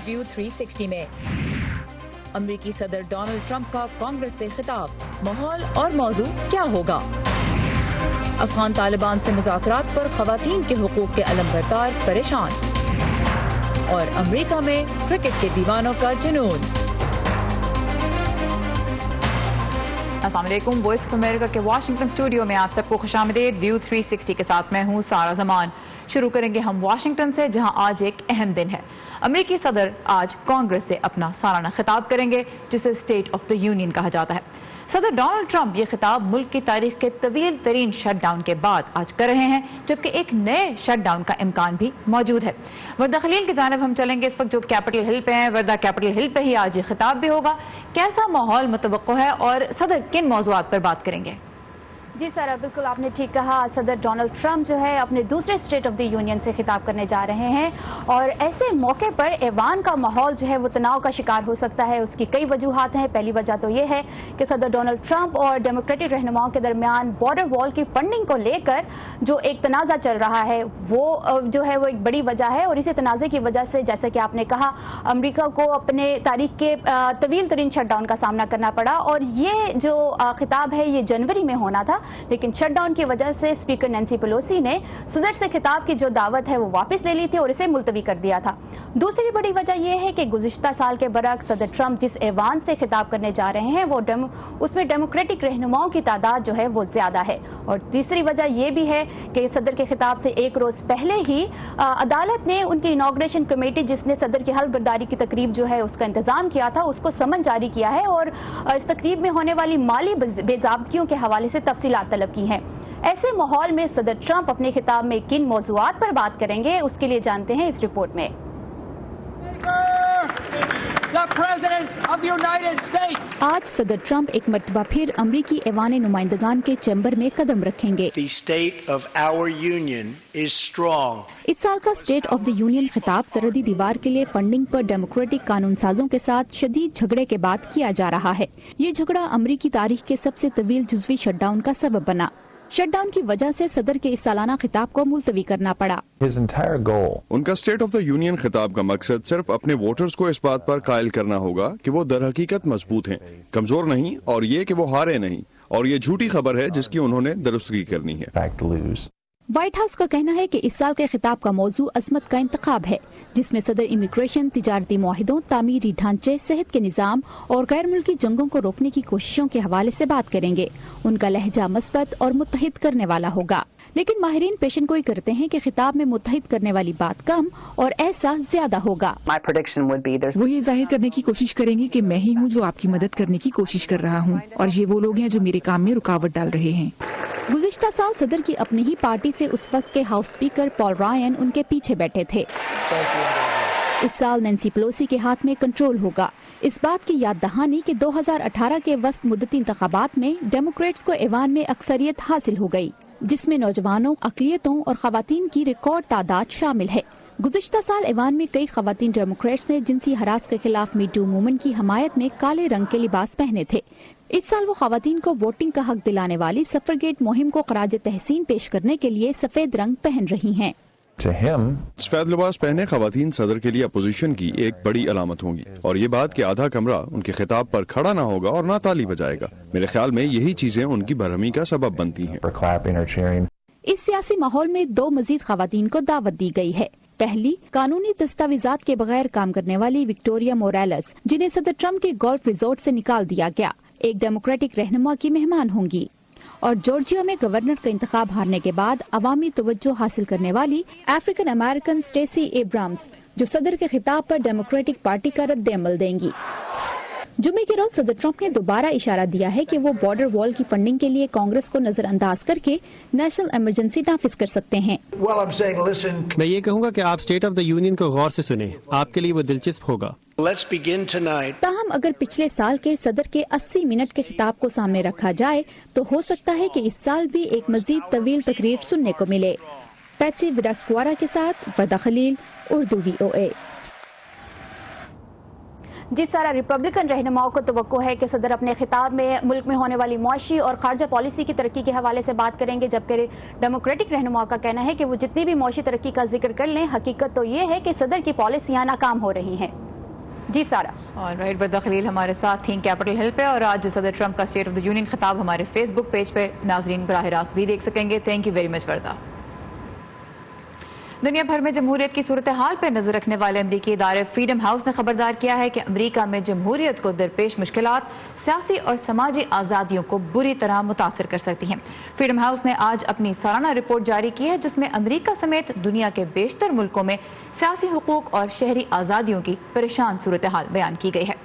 View 360 में। अमरीकी सदर डोनाल्ड ट्रंप का कांग्रेस से खिताब, माहौल और मौजू क्या होगा? अफगान तालिबान से मुज़ाकरात पर ख़वातीन के हुकूक के अलमबरदार परेशान। और अमरीका में क्रिकेट के दीवानों का जुनून। अस्सलाम वालेकुम, वॉइस ऑफ अमेरिका के वाशिंगटन स्टूडियो में आप सबको खुशामदीद। व्यू 360 के साथ मैं हूँ सारा जमान। शुरू करेंगे हम वाशिंगटन से, जहां आज एक अहम दिन है। अमरीकी सदर आज कांग्रेस से अपना सालाना खिताब करेंगे, जिसे स्टेट ऑफ द यूनियन कहा जाता है। सदर डोनाल्ड ट्रंप ये खिताब मुल्क की तारीख के तवील तरीन शटडाउन के बाद आज कर रहे हैं, जबकि एक नए शटडाउन का इम्कान भी मौजूद है। वर्दा खलील की जानिब हम चलेंगे इस वक्त, जो कैपिटल हिल पे हैं। वर्दा, कैपिटल हिल पे ही आज ये खिताब भी होगा, कैसा माहौल मुतवक्को है और सदर किन मौज़ूआत पर बात करेंगे? जी सर, बिल्कुल आपने ठीक कहा। सदर डोनाल्ड ट्रंप जो है अपने दूसरे स्टेट ऑफ द यूनियन से खिताब करने जा रहे हैं, और ऐसे मौके पर ऐवान का माहौल जो है वो तनाव का शिकार हो सकता है। उसकी कई वजूहात हैं। पहली वजह तो ये है कि सदर डोनाल्ड ट्रंप और डेमोक्रेटिक रहनुमाओं के दरमियान बॉर्डर वॉल की फंडिंग को लेकर जो एक तनाज़ा चल रहा है, वो जो है वो एक बड़ी वजह है। और इसी तनाज़े की वजह से, जैसे कि आपने कहा, अमरीका को अपने तारीख के तवील तरीन शटडाउन का सामना करना पड़ा। और ये जो खिताब है ये जनवरी में होना था, लेकिन शटडाउन की वजह से स्पीकर नैंसी पेलोसी ने सदर से खिताब की जो दावत है वो वापस ले ली थी और इसे मुलतवी कर दिया था। दूसरी बड़ी वजह यह है कि गुज़िश्ता साल के बरक्स सदर ट्रंप जिस ऐवान से खिताब करने जा रहे हैं वो उसमें डेमोक्रेटिक रहनुमाओं की तादाद जो है वो ज्यादा है। और तीसरी वजह यह भी है कि सदर के खिताब से एक रोज पहले ही अदालत ने उनकी इनॉग्रेशन कमेटी, जिसने सदर की हल्फ बर्दारी की तकरीब जो है उसका इंतजाम किया था, उसको समन जारी किया है और इस तकरीब में होने वाली माली बेज़ाब्तियों के हवाले से तफसीलात तलब की हैं। ऐसे माहौल में सदर ट्रंप अपने खिताब में किन मौज़ूआत पर बात करेंगे, उसके लिए जानते हैं इस रिपोर्ट में। आज सदर ट्रंप एक मर्तबा फिर अमरीकी ऐवान नुमाइंदगान के चैम्बर में कदम रखेंगे। इस साल का स्टेट ऑफ द यूनियन खिताब सरहदी दीवार के लिए फंडिंग पर डेमोक्रेटिक कानून साजों के साथ शदीद झगड़े के बाद किया जा रहा है। ये झगड़ा अमरीकी तारीख के सबसे तवील जुज़वी शटडाउन का सबब बना। शटडाउन की वजह से सदर के इस सालाना खिताब को मुलतवी करना पड़ा। उनका स्टेट ऑफ द यूनियन खिताब का मकसद सिर्फ अपने वोटर्स को इस बात पर कायल करना होगा कि वो दर हकीकत मजबूत हैं, कमजोर नहीं, और ये कि वो हारे नहीं। और ये झूठी खबर है जिसकी उन्होंने दुरुस्तगी करनी है। व्हाइट हाउस का कहना है कि इस साल के खिताब का मौजू अजमत का इंतखाब है, जिसमें सदर इमिग्रेशन, तिजारती मुआहिदों, तामीरी ढांचे, सेहत के निज़ाम और गैर मुल्की जंगों को रोकने की कोशिशों के हवाले से बात करेंगे। उनका लहजा मस्बत और मुत्तहिद करने वाला होगा, लेकिन माहिरीन पेशन गोई करते हैं कि खिताब में मुत्तहिद करने वाली बात कम और ऐसा ज्यादा होगा। वो ये जाहिर करने की कोशिश करेंगे कि मैं ही हूँ जो आपकी मदद करने की कोशिश कर रहा हूँ, और ये वो लोग हैं जो मेरे काम में रुकावट डाल रहे हैं। गुज़िश्ता साल सदर की अपनी ही पार्टी से उस वक्त के हाउस स्पीकर पॉल रायन उनके पीछे बैठे थे। इस साल नैंसी पेलोसी के हाथ में कंट्रोल होगा। इस बात की याद दहानी कि 2018 के वस्त मुद्दती इंतखाबात में डेमोक्रेट्स को ऐवान में अक्सरियत हासिल हो गई, जिसमें नौजवानों, अक़लियतों और ख़वातीन की रिकॉर्ड तादाद शामिल है। गुज़िश्ता साल ऐवान में कई ख़वातीन डेमोक्रेट्स ने जिनसी हरास के खिलाफ मी टू मूवमेंट की हमायत में काले रंग के लिबास पहने थे। इस साल वो ख़वातीन को वोटिंग का हक दिलाने वाली सफरगेट मुहिम को ख़राज तहसीन पेश करने के लिए सफेद रंग पहन रही हैं। सफेद लिबास पहने ख़वातीन सदर के लिए अपोजिशन की एक बड़ी अलामत होंगी, और ये बात कि आधा कमरा उनके खिताब पर खड़ा ना होगा और ना ताली बजाएगा। मेरे ख्याल में यही चीजें उनकी बरहमी का सबब बनती हैं। इस सियासी माहौल में दो मजीद ख़वातीन को दावत दी गई है। पहली, कानूनी दस्तावेजात के बगैर काम करने वाली विक्टोरिया मोरालेस, जिन्हें सदर ट्रंप के गोल्फ रिजॉर्ट से निकाल दिया गया, एक डेमोक्रेटिक रहनुमा की मेहमान होंगी। और जॉर्जिया में गवर्नर का इंतखाब हारने के बाद अवामी तवज्जो हासिल करने वाली अफ्रीकन अमेरिकन स्टेसी एब्राम्स, जो सदर के खिताब पर डेमोक्रेटिक पार्टी का रद्द अमल देंगी। जुमे के रोज सदर ट्रंप ने दोबारा इशारा दिया है कि वो बॉर्डर वॉल की फंडिंग के लिए कांग्रेस को नजरअंदाज करके नेशनल इमरजेंसी नाफिज कर सकते हैं। मैं ये कहूँगा कि आप स्टेट ऑफ द यूनियन को गौर से सुने, आपके लिए वो दिलचस्प होगा। ताहम अगर पिछले साल के सदर के 80 मिनट के खिताब को सामने रखा जाए तो हो सकता है कि इस साल भी एक मजीद तवील तकरीर सुनने को मिले। पैची विडास्क्वारा के साथ वर्दा खलील, उर्दू VOA। जिस सारा रिपब्लिकन रहनुमाओं को तवक्को है कि सदर अपने खिताब में मुल्क में होने वाली मुआशी और खारजा पॉलिसी की तरक्की के हवाले से बात करेंगे, जबकि डेमोक्रेटिक रहनुमाओं का कहना है कि वो जितनी भी मुआशी तरक्की का जिक्र कर लें, हकीकत तो ये है कि सदर की पॉलिसियां नाकाम हो रही हैं। जी सारा। और राइट, वर्दा खलील हमारे साथ थी कैपिटल हिल पे, और आज सदर ट्रंप का स्टेट ऑफ द यूनियन खिताब हमारे फेसबुक पेज पे नाजरीन बराह रास्त भी देख सकेंगे। थैंक यू वेरी मच वर्दा। दुनिया भर में जमहूरियत की सूरत हाल पर नजर रखने वाले अमरीकी इदारे फ्रीडम हाउस ने खबरदार किया है कि अमरीका में जमहूरियत को दरपेश मुश्किलात सियासी और समाजी आज़ादियों को बुरी तरह मुतासर कर सकती हैं। फ्रीडम हाउस ने आज अपनी सालाना रिपोर्ट जारी की है, जिसमें अमरीका समेत दुनिया के बेशतर मुल्कों में सियासी हुकूक और शहरी आज़ादियों की परेशान सूरत हाल बयान की गई है।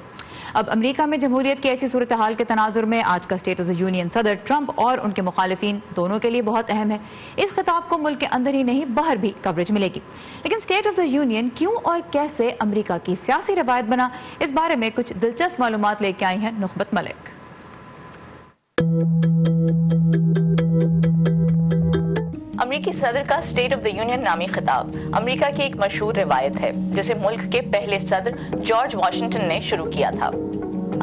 अब अमरीका में जमहूरियत की ऐसी सूरत हाल के तनाजुर में आज का स्टेट ऑफ द यूनियन सदर ट्रंप और उनके मुखालिफिन दोनों के लिए बहुत अहम है। इस खिताब को मुल्क के अंदर ही नहीं बाहर भी कवरेज मिलेगी। लेकिन स्टेट ऑफ द यूनियन क्यों और कैसे अमरीका की सियासी रवायत बना, इस बारे में कुछ दिलचस्प मालूमात लेके आई हैं नुखबत मलिक। अमरीकी सदर का स्टेट ऑफ द यूनियन नामी खिताब अमरीका की एक मशहूर रिवायत है, जिसे मुल्क के पहले सदर जॉर्ज वाशिंगटन ने शुरू किया था।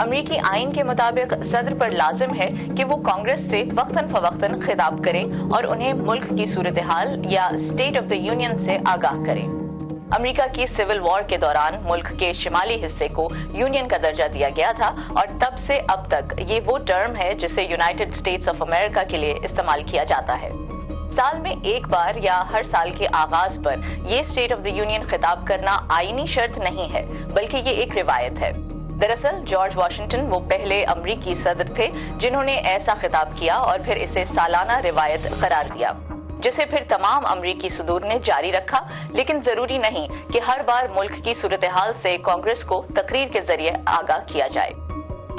अमरीकी आइन के मुताबिक सदर पर लाजिम है कि वो कांग्रेस से वक्तन फवक्तन खिताब करें और उन्हें मुल्क की सूरत हाल या स्टेट ऑफ द यूनियन से आगाह करें। अमरीका की सिविल वॉर के दौरान मुल्क के शिमाली हिस्से को यूनियन का दर्जा दिया गया था, और तब से अब तक ये वो टर्म है जिसे यूनाइटेड स्टेट्स ऑफ अमेरिका के लिए इस्तेमाल किया जाता है। साल में एक बार या हर साल के आगाज पर ये स्टेट ऑफ द यूनियन खिताब करना आईनी शर्त नहीं है, बल्कि ये एक रिवायत है। दरअसल जॉर्ज वाशिंगटन वो पहले अमरीकी सदर थे जिन्होंने ऐसा खिताब किया और फिर इसे सालाना रिवायत करार दिया, जिसे फिर तमाम अमरीकी सदूर ने जारी रखा। लेकिन जरूरी नहीं कि हर बार मुल्क की सूरत हाल से कांग्रेस को तकरीर के जरिए आगाह किया जाए।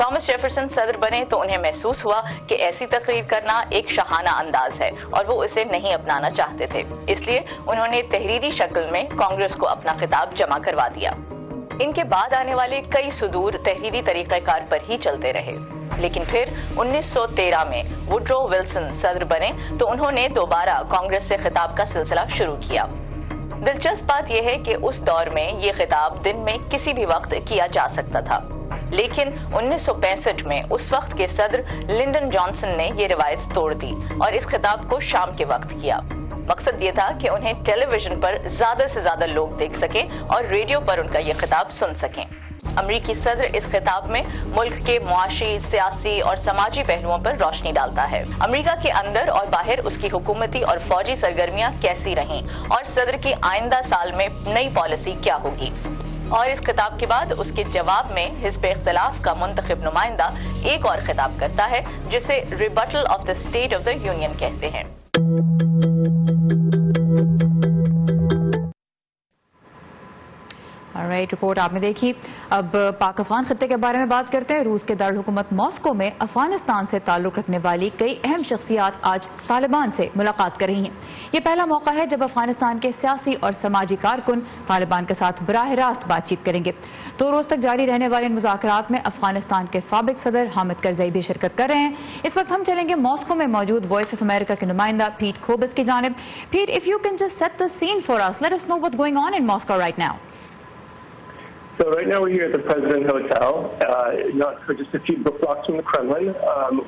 थॉमस जेफरसन सदर बने तो उन्हें महसूस हुआ कि ऐसी तकरीर करना एक शाहाना अंदाज है और वो इसे नहीं अपनाना चाहते थे। इसलिए उन्होंने तहरीरी शक्ल में कांग्रेस को अपना खिताब जमा करवा दिया। इनके बाद आने वाले कई सुदूर तहरीरी तरीक़ाकार पर ही चलते रहे। लेकिन फिर 1913 में वुड्रो विल्सन सदर बने तो उन्होंने दोबारा कांग्रेस से खिताब का सिलसिला शुरू किया। दिलचस्प बात यह है कि उस दौर में ये खिताब दिन में किसी भी वक्त किया जा सकता था, लेकिन 1965 में उस वक्त के सदर लिंडन जॉनसन ने ये रिवायत तोड़ दी और इस खिताब को शाम के वक्त किया। मकसद ये था कि उन्हें टेलीविजन पर ज्यादा से ज्यादा लोग देख सकें और रेडियो पर उनका ये खिताब सुन सकें। अमरीकी सदर इस खिताब में मुल्क के मुआशी, सियासी और समाजी पहलुओं पर रोशनी डालता है। अमरीका के अंदर और बाहर उसकी हुकूमती और फौजी सरगर्मियां कैसी रहीं और सदर की आइंदा साल में नई पॉलिसी क्या होगी। और इस खिताब के बाद उसके जवाब में हिज़्ब इख्तिलाफ का मुंतखब नुमाइंदा एक और खिताब करता है, जिसे rebuttal of the state of the union कहते हैं। राइट, रिपोर्ट आपने देखी। अब पाक अफगान खत्ते के बारे में बात करते हैं। रूस के दारुल हुकूमत मॉस्को में अफगानिस्तान से ताल्लुक़ रखने वाली कई अहम शख्सियात आज तालिबान से मुलाकात कर रही हैं। ये पहला मौका है जब अफगानिस्तान के सियासी और समाजी कारकुन तालिबान के साथ बराह रास्त बातचीत करेंगे। 2 रोज तक जारी रहने वाले इन मुज़ाकरात में अफगानिस्तान के साबिक सदर हामिद करज़ई भी शिरकत कर रहे हैं। इस वक्त हम चलेंगे मॉस्को में मौजूद वॉइस ऑफ अमेरिका के नुमाइंदा पीट खोबस की जानिब। Pete, if you can just set the scene for us, let us know what's going on in Moscow right now. So right now we're here at the President Hotel, not just a few blocks from the Kremlin,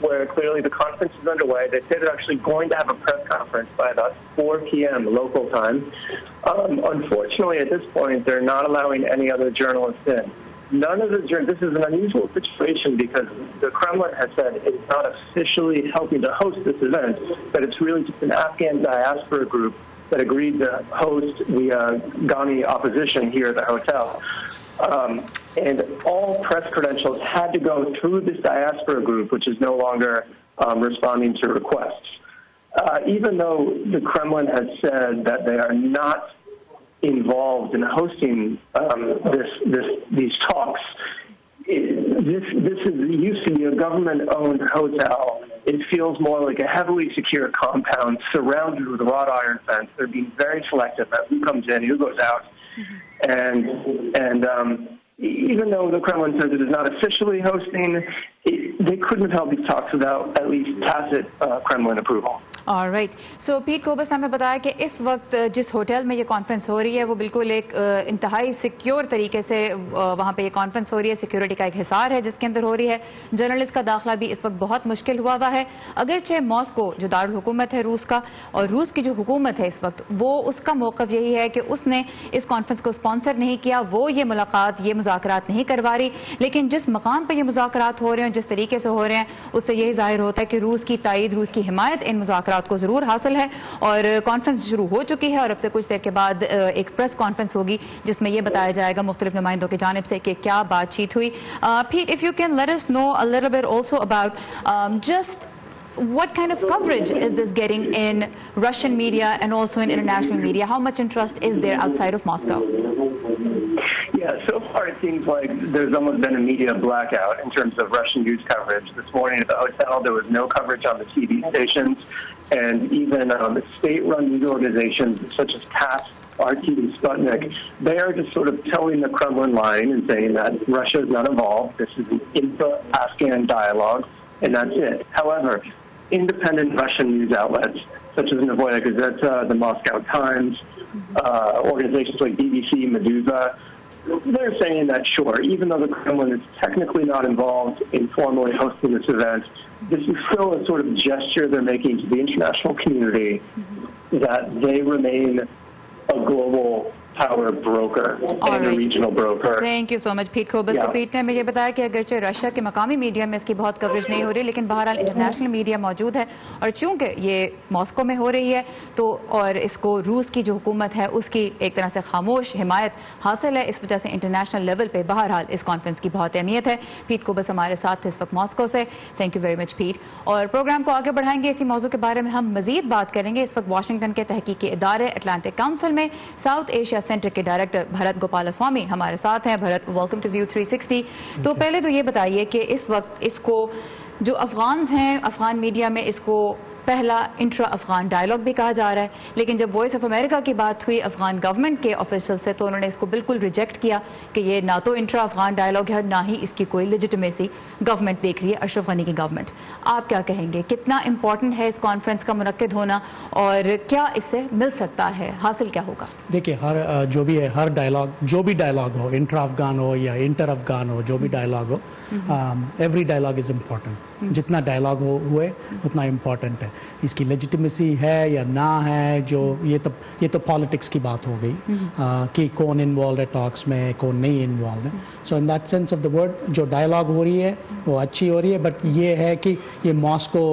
where clearly the conference is underway. They say they're actually going to have a press conference by about 4 p.m. local time. Unfortunately, at this point, they're not allowing any other journalists in. None of the this is an unusual situation because the Kremlin has said it's not officially helping to host this event, but it's really just an Afghan diaspora group that agreed to host the Ghani opposition here at the hotel. And all press credentials had to go through this diaspora group, which is no longer responding to requests. Even though the Kremlin has said that they are not involved in hosting these talks, this used to be a government-owned hotel. It feels more like a heavily secure compound surrounded with a wrought iron fence. They're being very selective about who comes in, who goes out. And even though the Kremlin says it is not officially hosting, they couldn't have held these talks without at least tacit Kremlin approval. Alright. So पीट कोबस ने हमें बताया कि इस वक्त जिस hotel में ये कॉन्फ्रेंस हो रही है वो बिल्कुल एक इंतहाई सिक्योर तरीके से वहाँ पे ये कॉन्फ्रेंस हो रही है, सिक्योरिटी का एक हिसार है जिसके अंदर हो रही है। जर्नलिस्ट का दाखिला भी इस वक्त बहुत मुश्किल हुआ है। अगरचे मॉस्को जो दारुल हुकूमत है रूस का, और रूस की जो हुकूमत है इस वक्त, वो उसका मौक़िफ़ यही है कि उसने इस कॉन्फ्रेंस को स्पॉन्सर नहीं किया, वो ये मुलाकात, ये मुज़ाकरात नहीं करवा रही। लेकिन जिस मकाम पर ये मुज़ाकरात हो रहे हैं, जिस तरीके से हो रहे हैं, उससे यही ज़ाहिर होता है कि रूस की तायीद, रूस की हिमायत इन मुज़ाकरात को ज़रूर हासिल है। और कॉन्फ्रेंस शुरू हो चुकी है और अब से कुछ देर के बाद एक प्रेस कॉन्फ्रेंस होगी जिसमें यह बताया जाएगा मुख्तलिफ नुमाइंदों की जानिब से कि क्या बातचीत हुई। फिर if you can let us no a little bit also about just what kind of coverage is this getting in Russian media and also in international media? How much interest is there outside of Moscow? Yeah, so far it seems like there's almost been a media blackout in terms of Russian news coverage. This morning at the hotel, there was no coverage on the TV stations, and even state-run news organizations such as TASS, RT, Sputnik, they are just sort of towing the Kremlin line and saying that Russia is not involved. This is an intra-Afghan dialogue, and that's it. However, independent Russian news outlets such as Novaya Gazeta, the Moscow Times, organizations like BBC, Meduza, they're saying that sure, even though the Kremlin is technically not involved in formally hosting this event, this is still a sort of gesture they're making to the international community that they remain a global power broker and a regional broker. Thank you so much, Pete Kobus. So Pete ने मुझे बताया कि अगरचे Russia के मकामी media में इसकी बहुत कवरेज नहीं हो रही, लेकिन बहरहाल इंटरनेशनल मीडिया मौजूद है, और चूंकि ये मॉस्को में हो रही है तो और इसको रूस की जो हुकूमत है उसकी एक तरह से खामोश हिमायत हासिल है, इस वजह से इंटरनेशनल लेवल पे बहरहाल इस कॉन्फ्रेंस की बहुत अहमियत है। पीट कोबस हमारे साथ थे इस वक्त मॉस्को से। थैंक यू वेरी मच पीट। और प्रोग्राम को आगे बढ़ाएंगे, इसी मौजू के बारे में हम मजीद बात करेंगे। इस वक्त वाशिंगटन के तहकीकी इदारे अटलांटिक काउंसिल में साउथ एशिया सेंटर के डायरेक्टर भरत गोपालस्वामी हमारे साथ हैं। Bharat, welcome to view 360। तो पहले तो ये बताइए कि इस वक्त इसको जो अफगान्स हैं, अफगान मीडिया में इसको पहला इंट्रा अफगान डायलॉग भी कहा जा रहा है, लेकिन जब वॉइस ऑफ अमेरिका की बात हुई अफगान गवर्नमेंट के ऑफिशियल से तो उन्होंने इसको बिल्कुल रिजेक्ट किया कि ये ना तो इंट्रा अफगान डायलॉग है, ना ही इसकी कोई लेजिटिमेसी गवर्नमेंट देख रही है, अशरफ गनी की गवर्नमेंट। आप क्या कहेंगे, कितना इंपॉर्टेंट है इस कॉन्फ्रेंस का मुनक्किद होना और क्या इससे मिल सकता है, हासिल क्या होगा? देखिए, हर जो भी है, हर डायलॉग, जो भी डायलॉग हो, इंट्रा अफगान हो या इंटर अफगान हो, जो भी डायलॉग हो, एवरी डायलॉग इज़ इम्पॉर्टेंट। जितना डायलॉग हुए उतना इम्पॉर्टेंट है। इसकी लेजिटिमेसी है या ना है, जो ये तो पॉलिटिक्स की बात हो गई कि कौन इन्वॉल्व है टॉक्स में, कौन नहीं इन्वॉल्व है। So in that sense of the word जो डायलॉग हो रही है वो अच्छी हो रही है, बट ये है कि ये मॉस्को,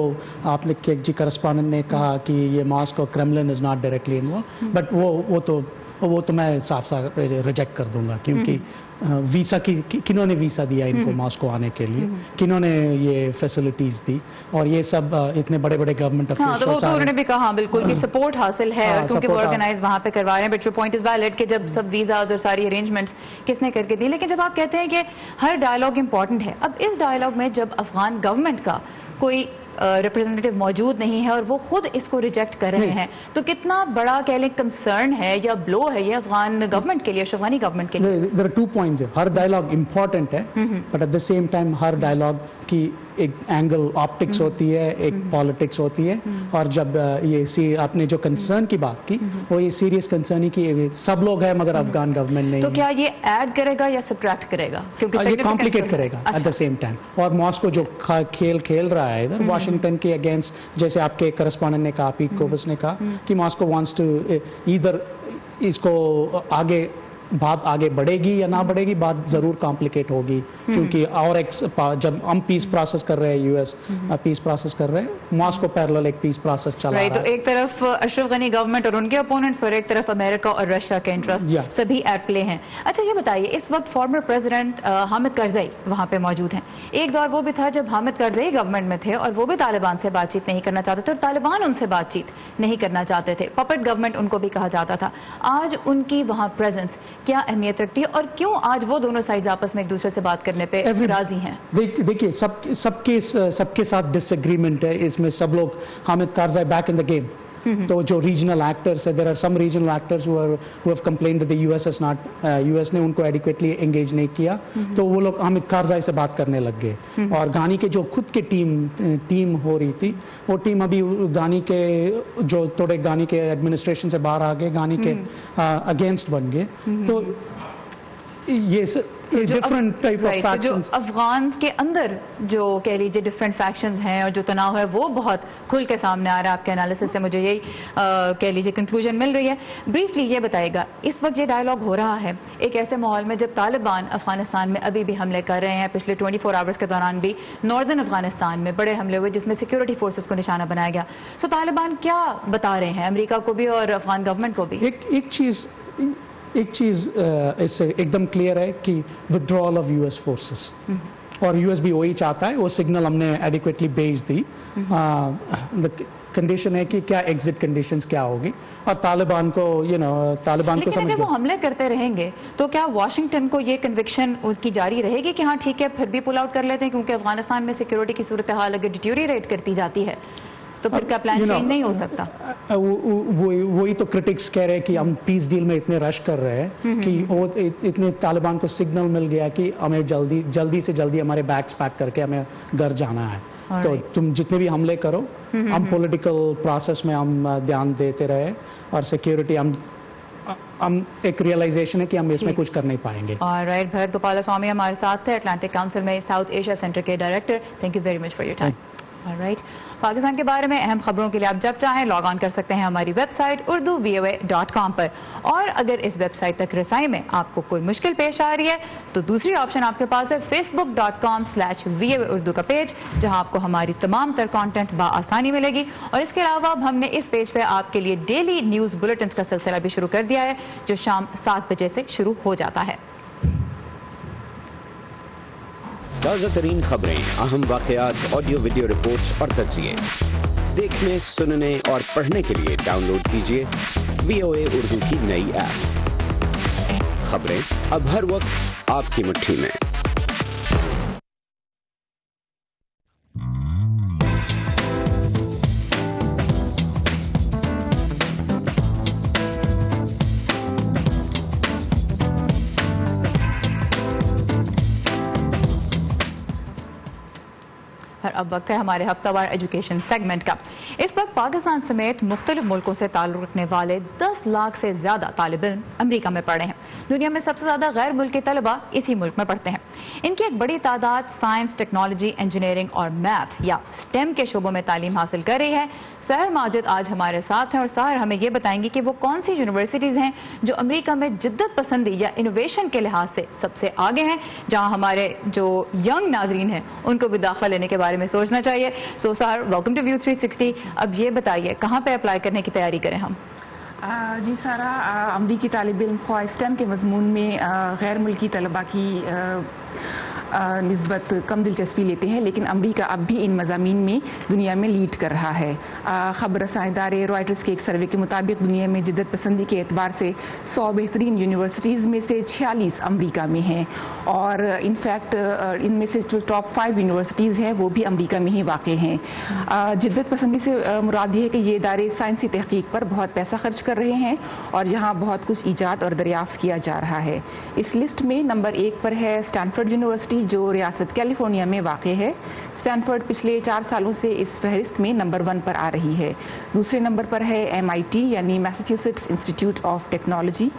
आपने के जी करस्पॉन्डेंट ने कहा कि ये Moscow Kremlin is not directly involve, but वो तो मैं साफ साफ रिजेक्ट कर दूंगा, क्योंकि वीज़ा किन्होंने वीज़ा दिया इनको मॉस्को आने के लिए, किन्होंने ये फैसिलिटीज़ दी, और ये सब इतने बड़े बड़े गवर्नमेंट ऑफिशियल्स। तो वो तो उन्होंने भी कहा बिल्कुल कि सपोर्ट हासिल है, और क्योंकि वो ऑर्गेनाइज वहाँ पे करवा रहे हैं, but your point is valid कि जब सब वीज़ाज और सारी अरेंजमेंट्स किसने करके दी। लेकिन जब आप कहते हैं कि हर डायलॉग इंपॉर्टेंट है, अब इस डायलॉग में जब अफगान गवर्नमेंट का कोई रिप्रेजेंटेटिव मौजूद नहीं है और वो खुद इसको रिजेक्ट कर रहे हैं, तो कितना बड़ा कह लें कंसर्न है या ब्लो है ये अफगान गवर्नमेंट के लिए, अफगानी गवर्नमेंट के लिए? देयर आर 2 पॉइंट्स है। हर डायलॉग इंपॉर्टेंट है, but at the same time हर डायलॉग की एक एंगल ऑप्टिक्स होती है, एक पॉलिटिक्स होती है, और जब ये आपने जो कंसर्न की बात की वो ये सीरियस कंसर्न ही कि सब लोग हैं मगर अफगान गवर्नमेंट नहीं। तो क्या ये ऐड करेगा या सब्ट्रैक्ट करेगा? क्योंकि ये कॉम्प्लिकेट करेगा एट द सेम टाइम। और मॉस्को जो खेल रहा है इधर वाशिंगटन के अगेंस्ट, जैसे आपके करस्पॉन्डेंट ने कहा, पीट कोबस ने कहा कि मॉस्को वांट्स टू इधर इसको बात आगे बढ़ेगी या ना बढ़ेगी, बात ज़रूर कॉम्प्लिकेट होगी, क्योंकि और एक जब हम पीस प्रोसेस कर रहे हैं, यूएस पीस प्रोसेस कर रहे हैं, मॉस्को पैरेलल एक पीस प्रोसेस चला रहा है। तो एक तरफ अशरफ गनी गवर्नमेंट और उनके अपोनेंट्स, और एक तरफ अमेरिका और रशिया के इंटरेस्ट सभी एट प्ले हैं। अच्छा, ये बताइए, इस वक्त फॉर्मर प्रेसिडेंट हामिद करज़ई वहाँ पे मौजूद हैं। एक दौर वो भी था जब हामिद करज़ई गवर्नमेंट में थे और वो भी तालिबान से बातचीत नहीं करना चाहते थे और तालिबान उनसे बातचीत नहीं करना चाहते थे, पपेट गवर्नमेंट उनको भी कहा जाता था। आज उनकी वहाँ प्रेजेंस क्या अहमियत रखती है और क्यों आज वो दोनों साइड्स आपस में एक दूसरे से बात करने पे राजी हैं? देखिए, सबके साथ डिसएग्रीमेंट है इसमें, सब लोग Hamid Karzai back in the game, तो जो रीजनल एक्टर्स है, there are some regional actors who have complained that the US has not US ने उनको एडिक्वेटली एंगेज नहीं किया, तो वो लोग हामिद कारजाई से बात करने लग गए। और गानी के जो खुद की टीम हो रही थी, वो टीम अभी गानी के जो थोड़े गानी के एडमिनिस्ट्रेशन से बाहर आ गए, गानी के अगेंस्ट बन गए। तो ये डिफरेंट टाइप ऑफ फैक्शंस, जो अफगान के अंदर जो कह लीजिए डिफरेंट फैक्शंस हैं और जो तनाव है वो बहुत खुल के सामने आ रहा है। आपके एनालिसिस से मुझे यही कह लीजिए कंक्लूजन मिल रही है। ब्रीफली ये बताइएगा, इस वक्त ये डायलॉग हो रहा है एक ऐसे माहौल में जब तालिबान अफगानिस्तान में अभी भी हमले कर रहे हैं। पिछले 24 आवर्स के दौरान भी नॉर्दर्न अफगानिस्तान में बड़े हमले हुए जिसमें सिक्योरिटी फोर्सेस को निशाना बनाया गया। सो तालिबान क्या बता रहे हैं अमेरिका को भी और अफगान गवर्नमेंट को भी? एक चीज़ इससे एकदम क्लियर है कि विथड्रॉल ऑफ यूएस फोर्सेस, और यूएस भी वही चाहता है। वो सिग्नल हमने एडिक्वेटली भेज दी। कंडीशन है कि क्या एग्जिट कंडीशंस क्या होगी, और तालिबान को तालिबान को समझ, अगर वो हमले करते रहेंगे तो क्या वाशिंगटन को ये कन्विक्शन उसकी जारी रहेगी कि हाँ ठीक है फिर भी पुल आउट कर लेते हैं, क्योंकि अफगानिस्तान में सिक्योरिटी की सूरत हाल अगर डिटोरिएट करती जाती है तो फिर क्या प्लान चेंज नहीं हो सकता? वही तो क्रिटिक्स कह रहे हैं कि हम पीस डील में इतने रश कर रहे हैं कि वो इतने तालिबान को सिग्नल मिल गया कि हमें जल्दी से जल्दी हमारे बैग्स पैक करके हमें घर जाना है। तो तुम जितने भी हमले करो, हम पॉलिटिकल प्रोसेस में हम ध्यान देते रहे, और सिक्योरिटी हम एक रियलाइजेशन है कि हम इसमें कुछ कर नहीं पाएंगे। ऑलराइट, भरत गोपालास्वामी हमारे साथ थे, अटलांटिक काउंसिल में साउथ एशिया सेंटर के director. Thank you very much for your time. Alright, Pakistan के बारे में अहम खबरों के लिए आप जब चाहें लॉग ऑन कर सकते हैं हमारी वेबसाइट urduvoa.com पर। और अगर इस वेबसाइट तक रसाई में आपको कोई मुश्किल पेश आ रही है तो दूसरी ऑप्शन आपके पास है facebook.com/VOA उर्दू का पेज, जहां आपको हमारी तमाम तर कंटेंट बआसानी मिलेगी। और इसके अलावा अब हमने इस पेज पे आपके लिए डेली न्यूज़ बुलेटिन का सिलसिला भी शुरू कर दिया है, जो शाम 7 बजे से शुरू हो जाता है। ताज़ा तरीन खबरें, अहम वाक़यात, ऑडियो वीडियो रिपोर्ट्स और तज्ज़िये देखने, सुनने और पढ़ने के लिए डाउनलोड कीजिए VOA उर्दू की नई ऐप। खबरें अब हर वक्त आपकी मुट्ठी में। अब वक्त है हमारे हफ्तावार एजुकेशन सेगमेंट का। इस वक्त पाकिस्तान समेत मुख्तलिफ मुल्कों से ताल्लुक़ रखने वाले 10 लाख से ज़्यादा तालिब इल्म अमरीका में पढ़े हैं। दुनिया में सबसे ज़्यादा गैर मुल्की तलबा इसी मुल्क में पढ़ते हैं। इनकी एक बड़ी तादाद साइंस, टेक्नोलॉजी, इंजीनियरिंग और मैथ या स्टेम के शोबों में तालीम हासिल कर रही है। सहर माजिद आज हमारे साथ हैं और सहर हमें ये बताएंगी कि वो कौन सी यूनिवर्सिटीज़ हैं जो अमरीका में जिद्दत पसंदी या इनोवेशन के लिहाज से सबसे आगे हैं, जहाँ हमारे जो यंग नाजरीन हैं उनको भी दाखिला लेने के बारे में सोचना चाहिए। सो सहर, वेलकम टू व्यू 360। अब ये बताइए कहाँ पे अप्लाई करने की तैयारी करें हम? जी सारा, अमरीकी तालिब इल्म ख्वाह स्टेम के मजमून में गैर मुल्की तलबा की निस्बत कम दिलचस्पी लेते हैं, लेकिन अमरीका अब भी इन मज़ामीन में दुनिया में लीड कर रहा है। ख़बर रसां इदारे रॉयटर्स के एक सर्वे के मुताबिक दुनिया में जिद्दत पसंदी के एतबार से 100 बेहतरीन यूनिवर्सिटीज़ में से 46 अमरीका में हैं, और इनफैक्ट इनमें से जो टॉप 5 यूनिवर्सिटीज़ हैं वो भी अमरीका में ही वाक़ हैं। जिद्दत पसंदी से मुराद ये है कि ये इदारे साइंसी तहकीक पर बहुत पैसा खर्च कर रहे हैं और यहाँ बहुत कुछ ईजाद और दरियाफ्त किया जा रहा है। इस लिस्ट में नंबर 1 पर है स्टैनफोर्ड यूनिवर्सिटी, जो रियासत कैलिफोर्निया में वाक़ है। स्टैनफोर्ड पिछले 4 सालों से इस फहरिस्त में नंबर 1 पर आ रही है। दूसरे नंबर पर है MIT यानी मैसाचुसेट्स इंस्टीट्यूट ऑफ टेक्नोलॉजी।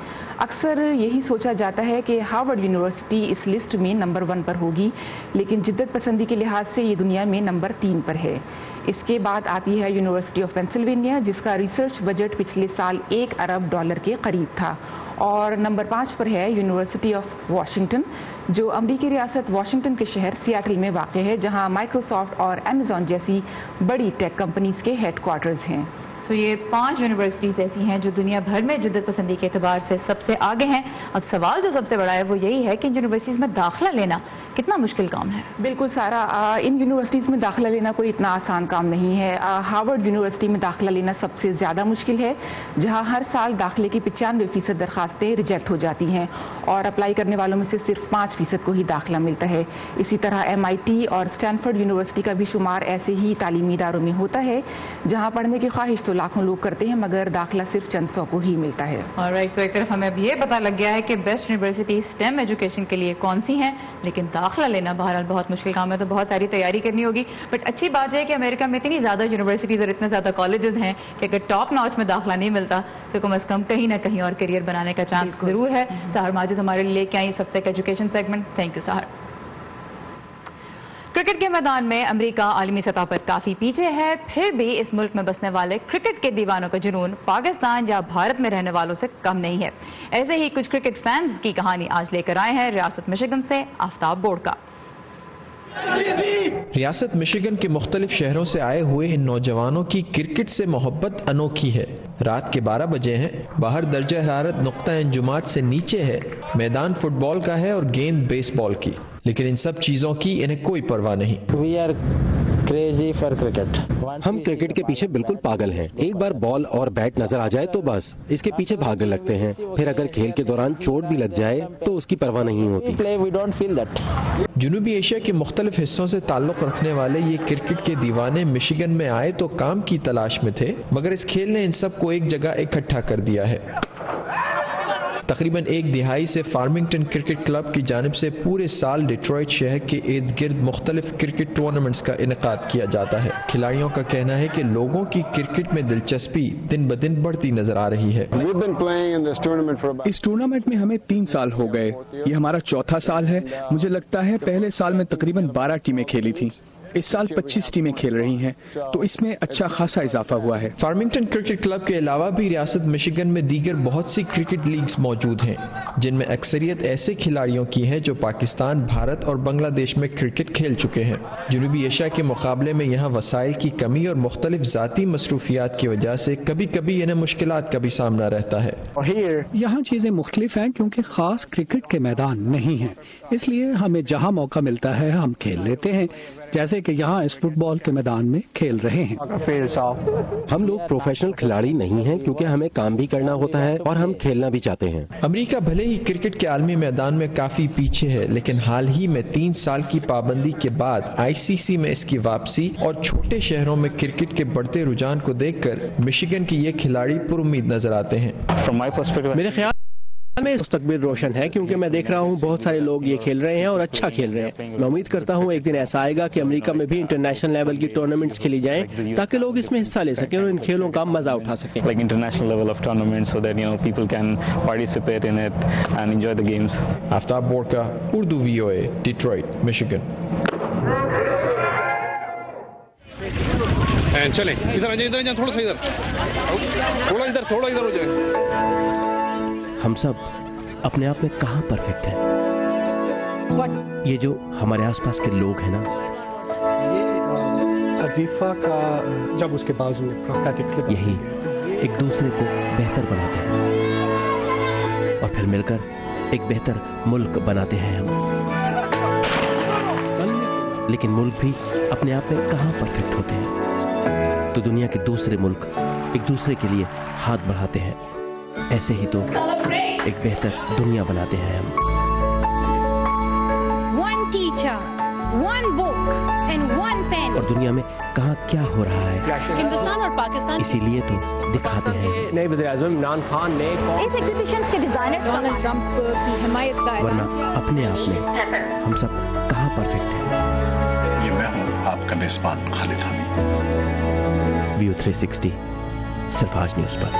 अक्सर यही सोचा जाता है कि हार्वर्ड यूनिवर्सिटी इस लिस्ट में नंबर 1 पर होगी, लेकिन जिद्दत पसंदी के लिहाज से ये दुनिया में नंबर 3 पर है। इसके बाद आती है यूनिवर्सिटी ऑफ पेंसिल्वेनिया, जिसका रिसर्च बजट पिछले साल $1 अरब के करीब था। और नंबर 5 पर है यूनिवर्सिटी ऑफ वाशिंगटन, जो अमरीकी रियासत वाशिंगटन के शहर सियाटल में वाक़ है, जहां माइक्रोसॉफ्ट और अमेज़ॉन जैसी बड़ी टेक कंपनीज़ के हेडक्वार्टर्स हैं। सो ये 5 यूनिवर्सिटीज़ ऐसी हैं जो दुनिया भर में जिद्दत पसंदी के एतबार से सबसे आगे हैं। अब सवाल जो सबसे बड़ा है वो यही है कि इन यूनिवर्सिटीज़ में दाखिला लेना कितना मुश्किल काम है? बिल्कुल सारा, इन यूनिवर्सिटीज़ में दाखिला लेना कोई इतना आसान काम नहीं है। हार्वर्ड यूनिवर्सिटी में दाखिला लेना सबसे ज़्यादा मुश्किल है, जहाँ हर साल दाखिले की 95% दरखास्तें रिजेक्ट हो जाती हैं और अप्लाई करने वालों में से सिर्फ 5% को ही दाखिला मिलता है। इसी तरह MIT और स्टैनफोर्ड यूनिवर्सिटी का भी शुमार ऐसे ही तालीमी इदारों में होता है, जहाँ पढ़ने की ख्वाहिश तो लाखों लोग करते हैं, मगर दाखिला सिर्फ चंद सौ को ही मिलता है। ऑलराइट, सो एक तरफ हमें अब ये पता लग गया है कि बेस्ट यूनिवर्सिटी स्टेम एजुकेशन के लिए कौन सी हैं, लेकिन दाखिला लेना बहरहाल बहुत मुश्किल काम है, तो बहुत सारी तैयारी करनी होगी। बट अच्छी बात है कि अमेरिका में इतनी ज़्यादा यूनिवर्सिटीज़ और इतने ज़्यादा कॉलेजेस हैं कि अगर टॉप नॉच में दाखिला नहीं मिलता तो कम अज़ कम कहीं ना कहीं और करियर बनाने का चांस ज़रूर है। सहर माजिद हमारे लिए लेके आई इस हफ्ते का एजुकेशन सेगमेंट। थैंक यू सहर। क्रिकेट के मैदान में अमेरिका आलमी सतह पर काफ़ी पीछे है, फिर भी इस मुल्क में बसने वाले क्रिकेट के दीवानों का जुनून पाकिस्तान या भारत में रहने वालों से कम नहीं है। ऐसे ही कुछ क्रिकेट फैंस की कहानी आज लेकर आए हैं रियासत मिशिगन से आफ्ताब बोड़का। रियासत मिशिगन के मुख्तलिफ शहरों से आए हुए इन नौजवानों की क्रिकेट से मोहब्बत अनोखी है। रात के 12 बजे हैं, बाहर दर्जा हरारत नुक्ता इंजुमात से नीचे है, मैदान फुटबॉल का है और गेंद बेसबॉल की, लेकिन इन सब चीज़ों की इन्हें कोई परवाह नहीं। Crazy for cricket. हम क्रिकेट के पीछे बिल्कुल पागल हैं। एक बार बॉल और बैट नजर आ जाए तो बस इसके पीछे भागने लगते हैं। फिर अगर खेल के दौरान चोट भी लग जाए तो उसकी परवाह नहीं होती। जनूबी एशिया के मुख्तलिफ हिस्सों से ताल्लुक रखने वाले ये क्रिकेट के दीवाने मिशिगन में आए तो काम की तलाश में थे, मगर इस खेल ने इन सबको एक जगह इकट्ठा कर दिया है। तकरीबन 1/2 से फार्मिंगटन क्रिकेट क्लब की जानिब से पूरे साल डिट्रॉइट शहर के इर्द गिर्द मुख्तलिफ क्रिकेट टूर्नामेंट्स का इनेकाद किया जाता है। खिलाड़ियों का कहना है कि लोगों की क्रिकेट में दिलचस्पी दिन ब दिन बढ़ती नजर आ रही है। इस टूर्नामेंट में हमें 3 साल हो गए, ये हमारा चौथा साल है। मुझे लगता है पहले साल में तकरीबन 12 टीमें खेली थी, इस साल 25 टीमें खेल रही हैं, तो इसमें अच्छा खासा इजाफा हुआ है। फार्मिंगटन क्रिकेट क्लब के अलावा भी रियासत मिशिगन में दीगर बहुत सी क्रिकेट लीग्स मौजूद हैं, जिनमें अक्सरियत ऐसे खिलाड़ियों की है जो पाकिस्तान, भारत और बांग्लादेश में क्रिकेट खेल चुके हैं। जनूबी एशिया के मुकाबले में यहाँ वसाइल की कमी और मुख्तलिफ ज़ाती मसरूफियात की वजह से कभी कभी इन्हें मुश्किलात का भी सामना रहता है। यहाँ चीज़ें मुख्तलिफ हैं क्योंकि ख़ास क्रिकेट के मैदान नहीं हैं, इसलिए हमें जहाँ मौका मिलता है हम खेल लेते हैं, जैसे कि यहाँ इस फुटबॉल के मैदान में खेल रहे हैं। हम लोग प्रोफेशनल खिलाड़ी नहीं हैं क्योंकि हमें काम भी करना होता है और हम खेलना भी चाहते हैं। अमेरिका भले ही क्रिकेट के आलमी मैदान में काफी पीछे है, लेकिन हाल ही में 3 साल की पाबंदी के बाद ICC में इसकी वापसी और छोटे शहरों में क्रिकेट के बढ़ते रुझान को देखकर मिशिगन के ये खिलाड़ी पुरुम्मीद नजर आते हैं। मेरे ख्याल में मुस्तकबिल रोशन है क्योंकि मैं देख रहा हूँ बहुत सारे लोग ये खेल रहे हैं और अच्छा खेल रहे हैं। मैं उम्मीद करता हूँ एक दिन ऐसा आएगा कि अमेरिका में भी इंटरनेशनल लेवल की टूर्नामेंट्स खेली जाएं ताकि लोग इसमें हिस्सा ले सकें और इन खेलों का मजा उठा सकें। Like international level of tournaments so that people can participate in it and enjoy the games. Aftab बोड़का, Urdu VOA, Detroit, Michigan. चलें इधर आ जाए, थोड़ा सा इधर, थोड़ा इधर हो जाए। हम सब अपने आप में कहाँ परफेक्ट हैं? ये जो हमारे आसपास के लोग हैं ना, ये अजीफा का जब उसके बाजू प्रोस्थेटिक्स लगे, यही एक दूसरे को बेहतर बनाते हैं और फिर मिलकर एक बेहतर मुल्क बनाते हैं हम। लेकिन मुल्क भी अपने आप में कहाँ परफेक्ट होते हैं? तो दुनिया के दूसरे मुल्क एक दूसरे के लिए हाथ बढ़ाते हैं, ऐसे ही तो एक बेहतर दुनिया बनाते हैं हम। One teacher, one book and one pen. और दुनिया में कहाँ क्या हो रहा है, हिंदुस्तान और पाकिस्तान इसीलिए तो दिखाते हैं। नए वज़ीर-ए-आज़म इमरान खान ने इस एग्जीबिशंस के डिजाइनर डोनाल्ड ट्रंप की हिमायत का वरना अपने आप में हम सब कहाँ परफेक्ट हैं? ये मैं हूँ आपका मेज़बान खालिद हमीद। View 360 सिर्फ आज न्यूज़ पर।